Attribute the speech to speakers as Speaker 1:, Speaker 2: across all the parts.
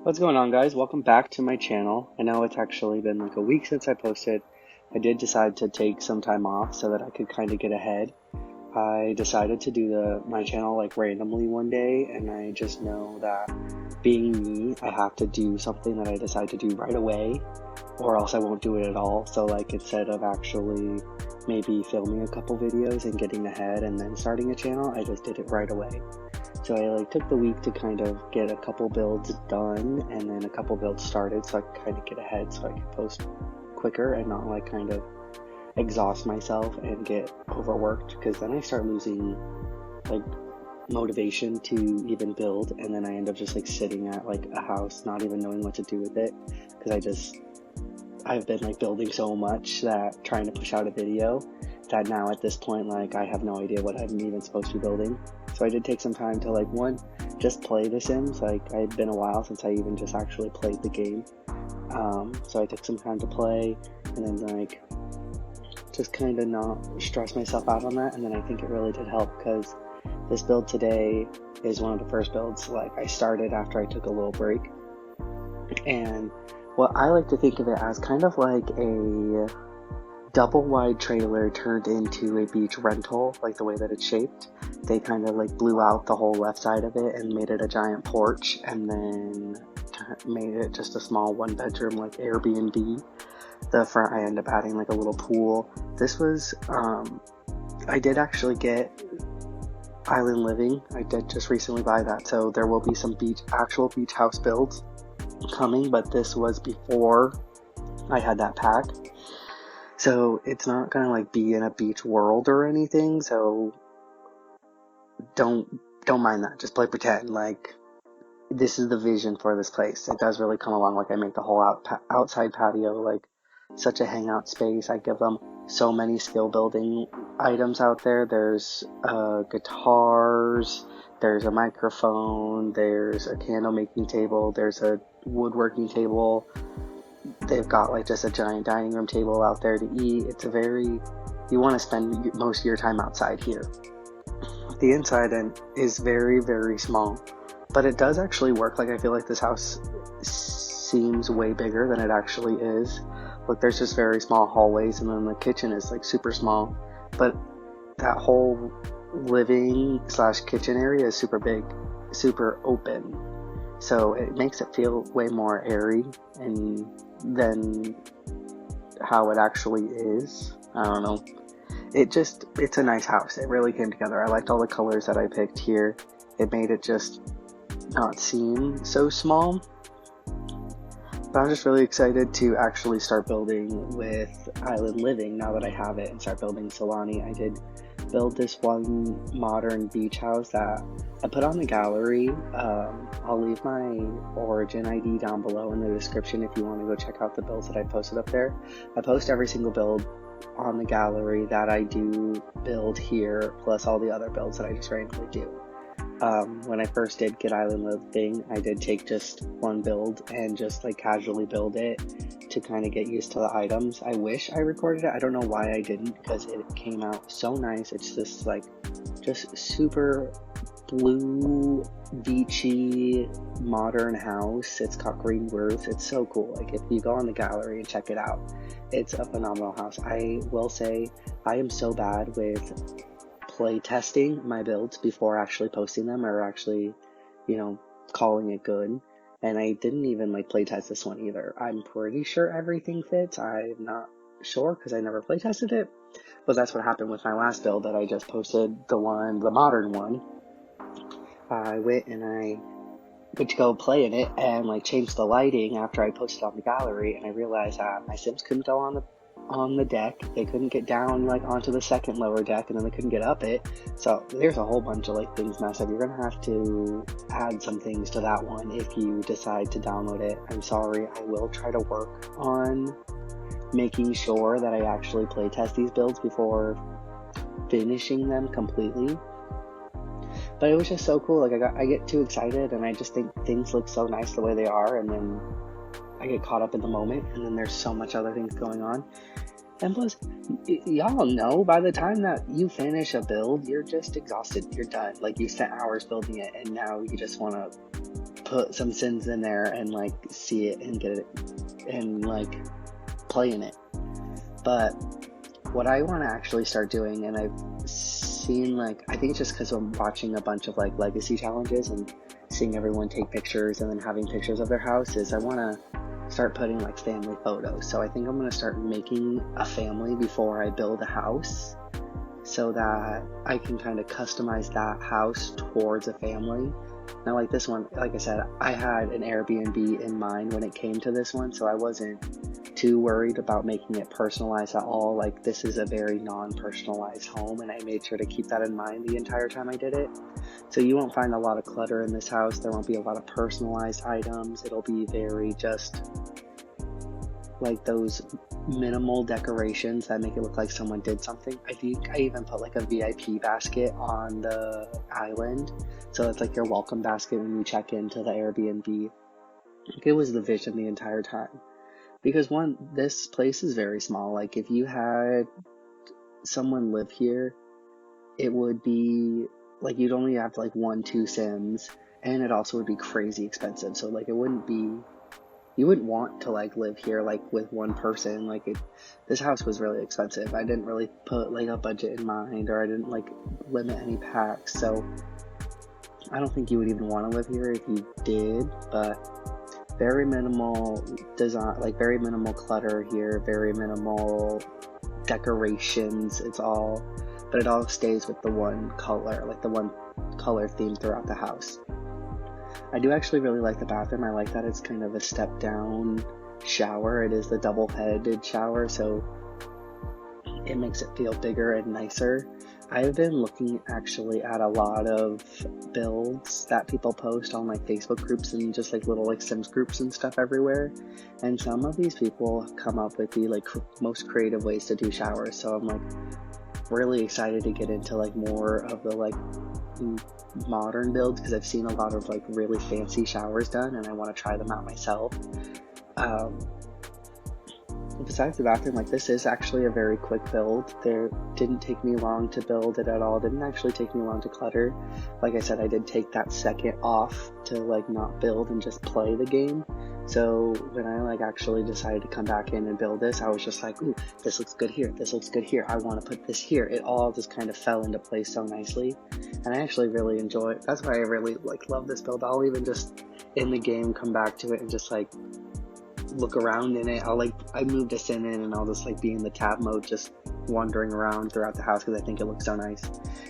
Speaker 1: What's going on, guys? Welcome back to my channel. I know it's actually been like a week since I posted. I did decide to take some time off so that I could kind of get ahead. I decided to do my channel like randomly one day, and I just know that being me, I have to do something that I decide to do right away, or else I won't do it at all. So like instead of actually maybe filming a couple videos and getting ahead and then starting a channel, I just did it right away. So I took the week to kind of get a couple builds done and then a couple builds started so I could kind of get ahead so I could post quicker and not like kind of exhaust myself and get overworked, because then I start losing like motivation to even build, and then I end up just like sitting at like a house not even knowing what to do with it, because I've been like building so much that trying to push out a video that now at this point like I have no idea what I'm even supposed to be building. So I did take some time to like just play The Sims. Like it's been a while since I even just actually played the game. So I took some time to play and then like just kind of not stress myself out on that, and then I think it really did help because this build today is one of the first builds like I started after I took a little break. And what I like to think of it as kind of like a double wide trailer turned into a beach rental, like the way that it's shaped. They kind of like blew out the whole left side of it and made it a giant porch, and then made it just a small one bedroom like Airbnb. The front I ended up adding like a little pool. This was I did actually get Island Living. I did just recently buy that, so there will be some actual beach house builds coming, but this was before I had that pack. So it's not gonna like be in a beach world or anything, so don't mind that. Just play pretend like this is the vision for this place. It does really come along. Like I make the whole outside patio like such a hangout space. I give them so many skill building items out there. There's guitars, there's a microphone, there's a candle making table, there's a woodworking table. They've got like just a giant dining room table out there to eat. You want to spend most of your time outside here. The inside end is very, very small, but it does actually work. Like I feel like this house seems way bigger than it actually is. Look, there's just very small hallways, and then the kitchen is like super small, but that whole living / kitchen area is super big, super open. So it makes it feel way more airy than how it actually is. I don't know. It's a nice house. It really came together. I liked all the colors that I picked here. It made it just not seem so small. But I'm just really excited to actually start building with Island Living now that I have it, and start building Solani. I did build this one modern beach house that I put on the gallery. I'll leave my origin ID down below in the description if you want to go check out the builds that I posted up there. I post every single build on the gallery that I do build here, plus all the other builds that I just randomly do. When I first did get Island Living, I did take just one build and just like casually build it to kind of get used to the items. I wish I recorded it. I don't know why I didn't, because it came out so nice. It's just like super blue, beachy, modern house. It's got green roofs. It's so cool. Like if you go on the gallery and check it out, it's a phenomenal house. I will say I am so bad with play testing my builds before actually posting them, or actually, calling it good. And I didn't even like play test this one either. I'm pretty sure everything fits. I'm not sure because I never play tested it, but that's what happened with my last build that I just posted, the modern one. I went to go play in it and like change the lighting after I posted on the gallery, and I realized that my Sims couldn't go on the deck. They couldn't get down like onto the second lower deck, and then they couldn't get up it. So there's a whole bunch of like things messed up. You're gonna have to add some things to that one if you decide to download it. I'm sorry. I will try to work on making sure that I actually play test these builds before finishing them completely. But it was just so cool. Like I get too excited, and I just think things look so nice the way they are, and then I get caught up in the moment, and then there's so much other things going on. And plus, y'all know by the time that you finish a build, you're just exhausted. You're done. Like you spent hours building it, and now you just want to put some Sims in there and like see it and get it and like play in it. But what I want to actually start doing, and I've seen like, I think it's just because I'm watching a bunch of like legacy challenges and seeing everyone take pictures and then having pictures of their house, is I want to start putting like family photos. So I think I'm going to start making a family before I build a house, so that I can kind of customize that house towards a family. Now, like this one, like I said, I had an Airbnb in mind when it came to this one, so I wasn't too worried about making it personalized at all. Like, this is a very non-personalized home, and I made sure to keep that in mind the entire time I did it. So you won't find a lot of clutter in this house. There won't be a lot of personalized items. It'll be very just like those minimal decorations that make it look like someone did something. I think I even put like a VIP basket on the island, so it's like your welcome basket when you check into the Airbnb. It was the vision the entire time, because one, this place is very small. Like, if you had someone live here, it would be like you'd only have like 1-2 Sims, and it also would be crazy expensive. So like, it wouldn't be, you wouldn't want to like live here like with one person. Like, this house was really expensive. I didn't really put like a budget in mind, or I didn't like limit any packs. So I don't think you would even want to live here if you did. But very minimal design, like very minimal clutter here, very minimal decorations. But it all stays with the one color, like the one color theme throughout the house. I do actually really like the bathroom. I like that it's kind of a step down shower. It is the double-headed shower, so it makes it feel bigger and nicer. I've been looking actually at a lot of builds that people post on like Facebook groups and just like little like Sims groups and stuff everywhere. And some of these people come up with the like most creative ways to do showers. So I'm like really excited to get into like more of the like modern builds, because I've seen a lot of like really fancy showers done and I want to try them out myself. Besides the bathroom, like, this is actually a very quick build. There didn't take me long to build it at all. Didn't actually take me long to clutter. Like I said, I did take that second off to like not build and just play the game. So when I like actually decided to come back in and build this, I was just like, ooh, this looks good here, this looks good here, I want to put this here. It all just kind of fell into place so nicely, and I actually really enjoy it. That's why I really like love this build. I'll even just in the game come back to it and just like look around in it. I moved a sim in and I'll just like be in the tab mode, just wandering around throughout the house because I think it looks so nice.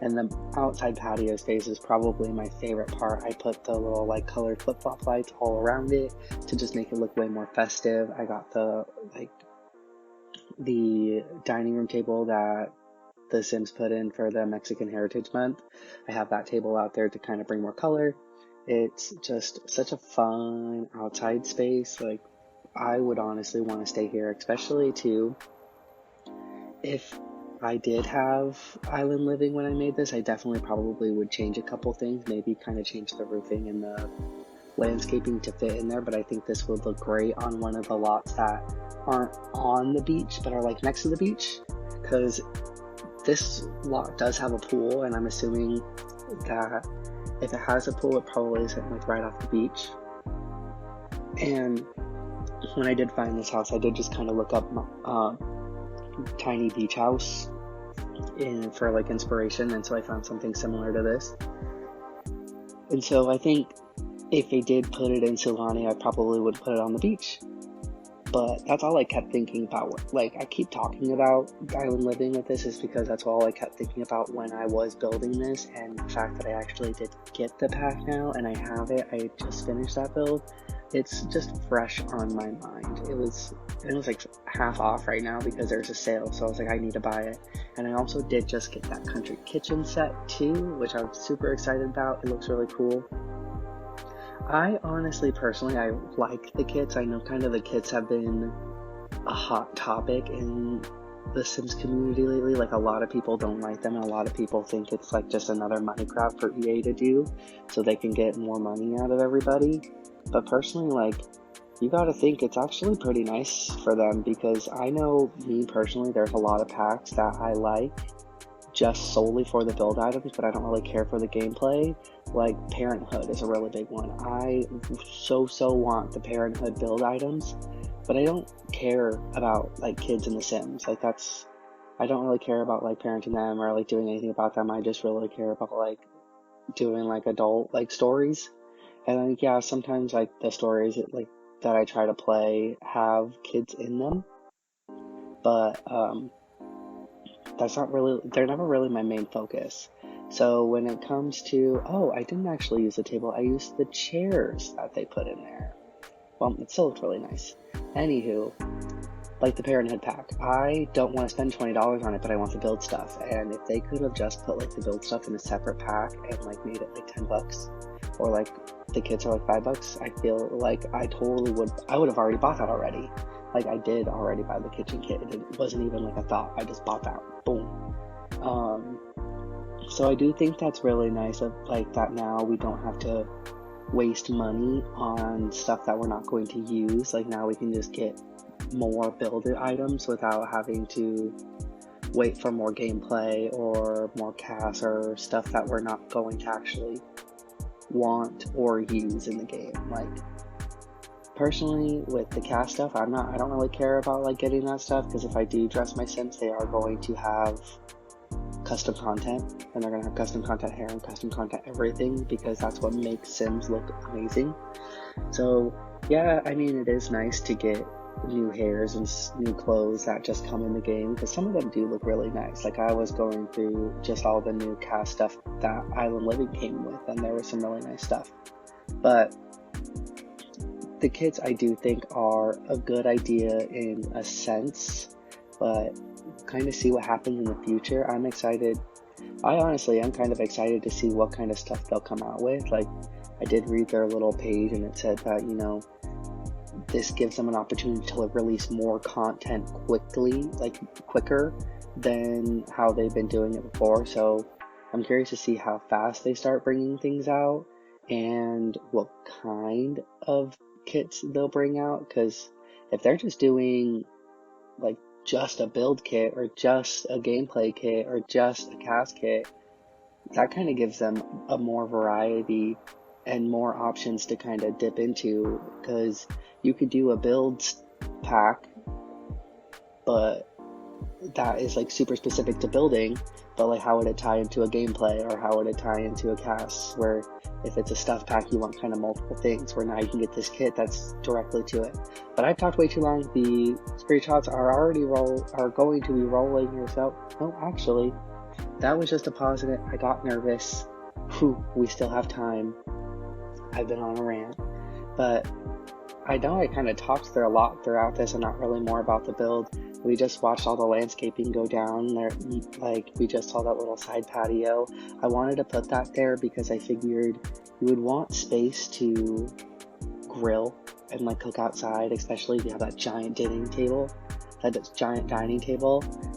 Speaker 1: And the outside patio space is probably my favorite part. I put the little like colored flip-flop lights all around it to just make it look way more festive. I got the dining room table that the Sims put in for the Mexican Heritage Month. I have that table out there to kind of bring more color. It's just such a fun outside space. Like, I would honestly want to stay here, especially too if I did have island living when I made this. I definitely probably would change a couple things, maybe kind of change the roofing and the landscaping to fit in there, but I think this would look great on one of the lots that aren't on the beach but are like next to the beach, because this lot does have a pool, and I'm assuming that if it has a pool, it probably isn't like right off the beach. And when I did find this house, I did just kind of look up tiny beach house for like inspiration, and so I found something similar to this. And so I think if they did put it in Sulani, I probably would put it on the beach. But that's all I kept thinking about. Like, I keep talking about island living with this is because that's all I kept thinking about when I was building this, and the fact that I actually did get the pack now and I have it. I just finished that build. It's just fresh on my mind. It was like half off right now because there's a sale, so I was like, I need to buy it. And I also did just get that country kitchen set too, which I'm super excited about. It looks really cool. I honestly, personally, I like the kits. I know kind of the kits have been a hot topic in the Sims community lately. Like, a lot of people don't like them, and a lot of people think it's like just another money grab for EA to do so they can get more money out of everybody. But personally, like, you gotta think it's actually pretty nice for them, because I know, me personally, there's a lot of packs that I like, just solely for the build items, but I don't really care for the gameplay, like Parenthood is a really big one. I so want the Parenthood build items, but I don't care about like kids in The Sims. Like I don't really care about like parenting them or like doing anything about them. I just really care about like doing like adult like stories. And like, yeah, sometimes like the stories like that I try to play have kids in them, but they're never really my main focus. So when it comes to, oh, I didn't actually use the table, I used the chairs that they put in there. Well, it still looked really nice. Anywho, like the Parenthood pack, I don't want to spend $20 on it, but I want to build stuff. And if they could have just put like the build stuff in a separate pack and like made it like $10, or like the kits are like $5, I feel like I would have already bought that already. Like I did already buy the kitchen kit. It wasn't even like a thought. I just bought that. Boom. So I do think that's really nice of like that now we don't have to waste money on stuff that we're not going to use. Like now we can just get more builded items without having to wait for more gameplay or more casts or stuff that we're not going to actually want or use in the game. Like personally with the cast stuff, I don't really care about like getting that stuff, because if I do dress my Sims, they are going to have custom content, and they're going to have custom content hair and custom content everything, because that's what makes Sims look amazing. So yeah, I mean, it is nice to get new hairs and new clothes that just come in the game, because some of them do look really nice. Like I was going through just all the new cast stuff that Island Living came with, and there was some really nice stuff. But the kits I do think are a good idea in a sense, but kind of see what happens in the future. I'm excited. I honestly am kind of excited to see what kind of stuff they'll come out with. Like I did read their little page, and it said that, you know, this gives them an opportunity to release more content quicker than how they've been doing it before. So I'm curious to see how fast they start bringing things out and what kind of kits they'll bring out, because if they're just doing like just a build kit or just a gameplay kit or just a cast kit, that kind of gives them a more variety and more options to kind of dip into, because you could do a build pack, but that is like super specific to building, but like how would it tie into a gameplay, or how would it tie into a cast, where if it's a stuff pack you want kind of multiple things, where now you can get this kit that's directly to it. But I've talked way too long. The screenshots are going to be rolling here, so no, actually that was just a pause in it. I got nervous. We still have time. I've been on a rant, but I know I kind of talked through a lot throughout this and not really more about the build. We just watched all the landscaping go down there. Like we just saw that little side patio. I wanted to put that there because I figured you would want space to grill and like cook outside, especially if you have that giant dining table.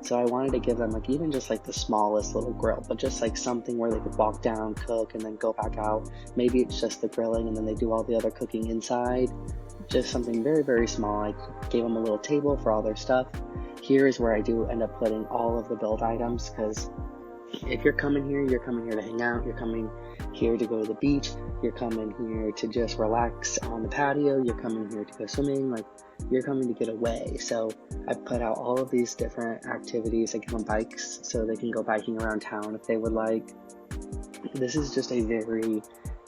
Speaker 1: So I wanted to give them like even just like the smallest little grill, but just like something where they could walk down, cook, and then go back out. Maybe it's just the grilling and then they do all the other cooking inside. Just something very, very small. I gave them a little table for all their stuff. Here is where I do end up putting all of the build items, because if you're coming here to hang out, you're coming here to go to the beach, you're coming here to just relax on the patio, you're coming here to go swimming, like you're coming to get away. So I put out all of these different activities. I give them bikes so they can go biking around town if they would like. This is just a very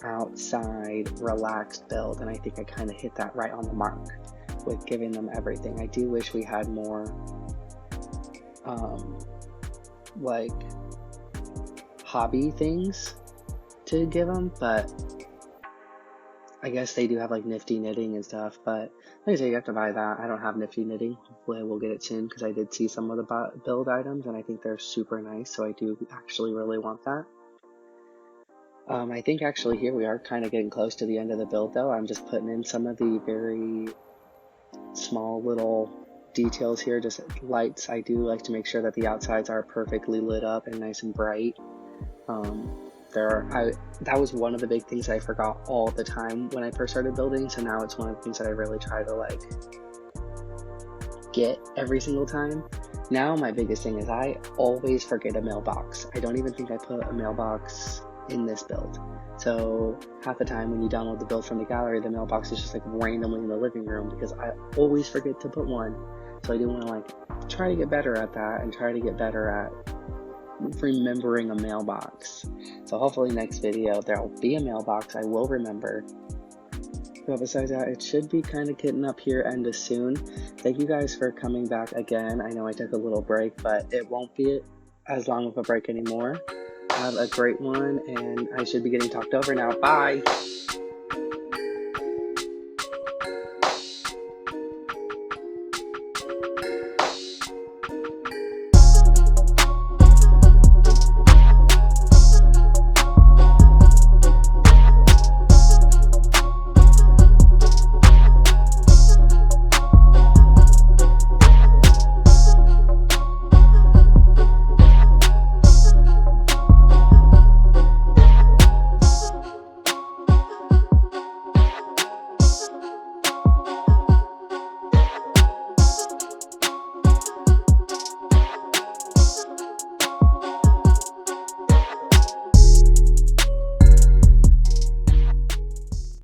Speaker 1: outside, relaxed build, and I think I kind of hit that right on the mark with giving them everything. I do wish we had more like hobby things to give them, but I guess they do have like nifty knitting and stuff. But like I say, you have to buy that. I don't have nifty knitting. Hopefully I will get it soon, because I did see some of the build items and I think they're super nice, so I do actually really want that. I think actually here we are kind of getting close to the end of the build though. I'm just putting in some of the very small little details here, just lights. I do like to make sure that the outsides are perfectly lit up and nice and bright. That was one of the big things I forgot all the time when I first started building, so now it's one of the things that I really try to like get every single time. Now my biggest thing is I always forget a mailbox. I don't even think I put a mailbox in this build. So half the time when you download the build from the gallery, the mailbox is just like randomly in the living room because I always forget to put one. So I do want to like try to get better at that and try to get better at remembering a mailbox. So hopefully next video there will be a mailbox I will remember. But besides that, it should be kind of getting up here end of soon. Thank you guys for coming back again. I know I took a little break, but it won't be as long of a break anymore. Have a great one, and I should be getting talked over now. Bye!